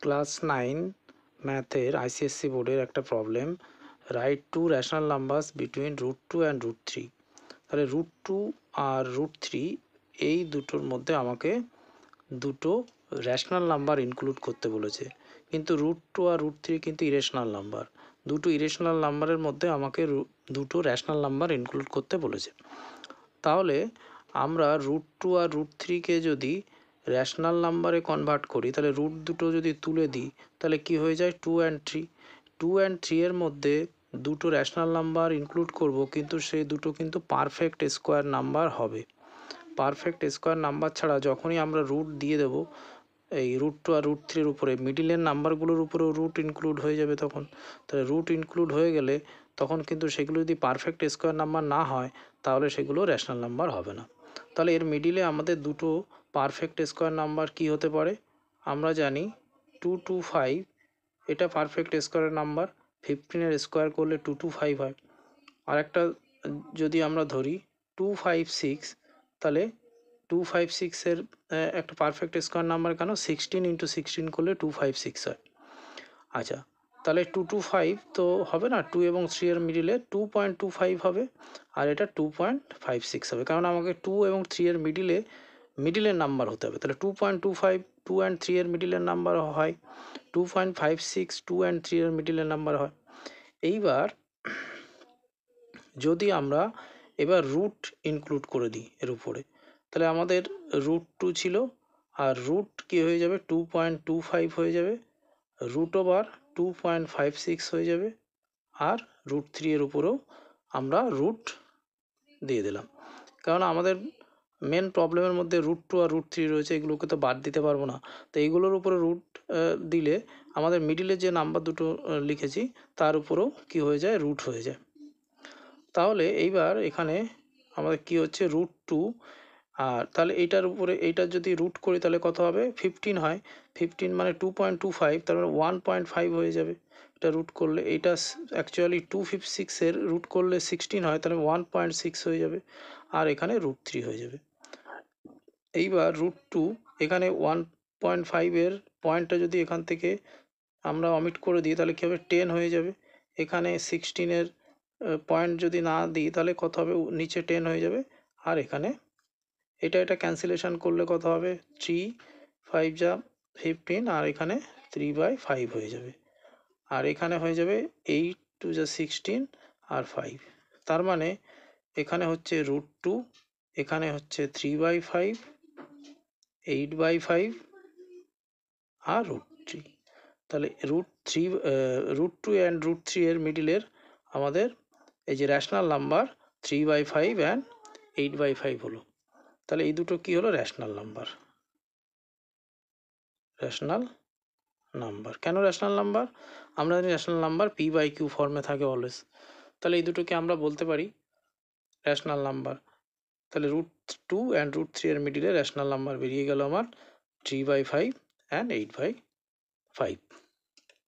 Class 9 ম্যাথের ICSE বোর্ডের একটা problem, right two rational numbers between √2 and √3। তাহলে √2 আর √3 এই দুটোর মধ্যে আমাকে দুটো রেশনাল নাম্বার ইনক্লুড করতে বলেছে, কিন্তু √2 আর √3 কিন্তু ইরেশনাল নাম্বার। দুটো ইরেশনাল নাম্বারের মধ্যে আমাকে দুটো রেশনাল নাম্বার ইনক্লুড করতে বলেছে। তাহলে আমরা √2 আর √3কে যদি রেশনাল নাম্বারে কনভার্ট করি, তাহলে রুট দুটো যদি তুলে দিই তাহলে কি হয়ে যায় 2 অ্যান্ড 3। 2 অ্যান্ড 3 এর মধ্যে দুটো রেশনাল নাম্বার ইনক্লুড করব, কিন্তু সেই দুটো কিন্তু পারফেক্ট স্কোয়ার নাম্বার হবে। পারফেক্ট স্কোয়ার নাম্বার ছাড়া যখনই আমরা রুট দিয়ে দেবো এই √2 আর √3-এর উপরে, মিডিলের নাম্বারগুলোর উপরেও রুট ইনক্লুড হয়ে যাবে তখন। তাহলে রুট ইনক্লুড হয়ে গেলে তখন কিন্তু সেগুলো যদি পারফেক্ট স্কোয়ার নাম্বার না হয় তাহলে সেগুলো রেশনাল নাম্বার হবে না। তাহলে এর মিডিলে আমাদের দুটো পারফেক্ট স্কোয়ার নাম্বার কি হতে পারে? আমরা জানি 225 এটা পারফেক্ট স্কোয়ারের নাম্বার, 15-এর স্কোয়ার করলে 225 হয়। আর একটা যদি আমরা ধরি 256, তাহলে 256-এর একটা পারফেক্ট স্কোয়ার নাম্বার কেন? 16 × 16 করলে 256 হয়। আচ্ছা, তাহলে 225 তো হবে না, 2 এবং 3 এর মিডিলে 2.25 হবে, আর এটা 2.56 হবে, কারণ আমাকে 2 এবং 3 এর মিডিলের নাম্বার হতে হবে। তাহলে 2.25 2 অ্যান্ড 3 এর মিডিলের নাম্বার হয়, 2.56 2 অ্যান্ড 3 এর মিডিলের নাম্বার হয়। এইবার যদি আমরা রুট ইনক্লুড করে দিই এর উপরে, তাহলে আমাদের √2 ছিল, আর রুট কি হয়ে যাবে 2.25 হয়ে যাবে, √2.56 হয়ে যাবে, আর √3 এর উপরেও আমরা রুট দিয়ে দিলাম, কারণ আমাদের মেন প্রবলেমের মধ্যে √2 আর √3 রয়েছে, এগুলোকে তো বাদ দিতে পারবো না। তো এইগুলোর উপরে রুট দিলে আমাদের মিডিলে যে নাম্বার দুটো লিখেছি তার উপরেও কি হয়ে যায়, রুট হয়ে যায়। তাহলে এইবার এখানে আমাদের কি হচ্ছে √2, আর তাহলে এইটার উপরে এইটার যদি রুট করি তাহলে কত হবে? 15 হয়। 15 মানে 2.25, তার মানে 1.5 হয়ে যাবে এটা রুট করলে। এইটা অ্যাকচুয়ালি 256-এর রুট করলে 16 হয়, তাহলে 1.6 হয়ে যাবে, আর এখানে √3 হয়ে যাবে। এইবার √2 এখানে 1.5-এর পয়েন্টটা যদি এখান থেকে আমরা অমিট করে দিই তাহলে কী হবে, 10 হয়ে যাবে। এখানে 16-এর পয়েন্ট যদি না দিই তাহলে কত হবে, নিচে 10 হয়ে যাবে, আর এখানে এটা ক্যান্সেলেশন করলে কত হবে, 3 5 যা 15, আর এখানে 3/5 হয়ে যাবে, আর এখানে হয়ে যাবে 8 2 যা 16 আর 5। তার মানে এখানে হচ্ছে √2, এখানে হচ্ছে 3/5, 8/5 আর √3। তাহলে √2 অ্যান্ড √3 এর মিডিলের আমাদের এই যে রেশনাল নাম্বার 3/5 অ্যান্ড 8/5 হলো। তাহলে এই দুটো কি হলো, রেশনাল নাম্বার। রেশনাল নাম্বার কেন রেশনাল নাম্বার? আমরা জানি রেশনাল নাম্বার p/q ফর্মে থাকে অলওয়েজ। তাহলে এই দুটোকে আমরা বলতে পারি রেশনাল নাম্বার। তাহলে √2 অ্যান্ড √3 এর মিডিলে রেশনাল নাম্বার বেরিয়ে গেল আমার 3/5 অ্যান্ড 8/5।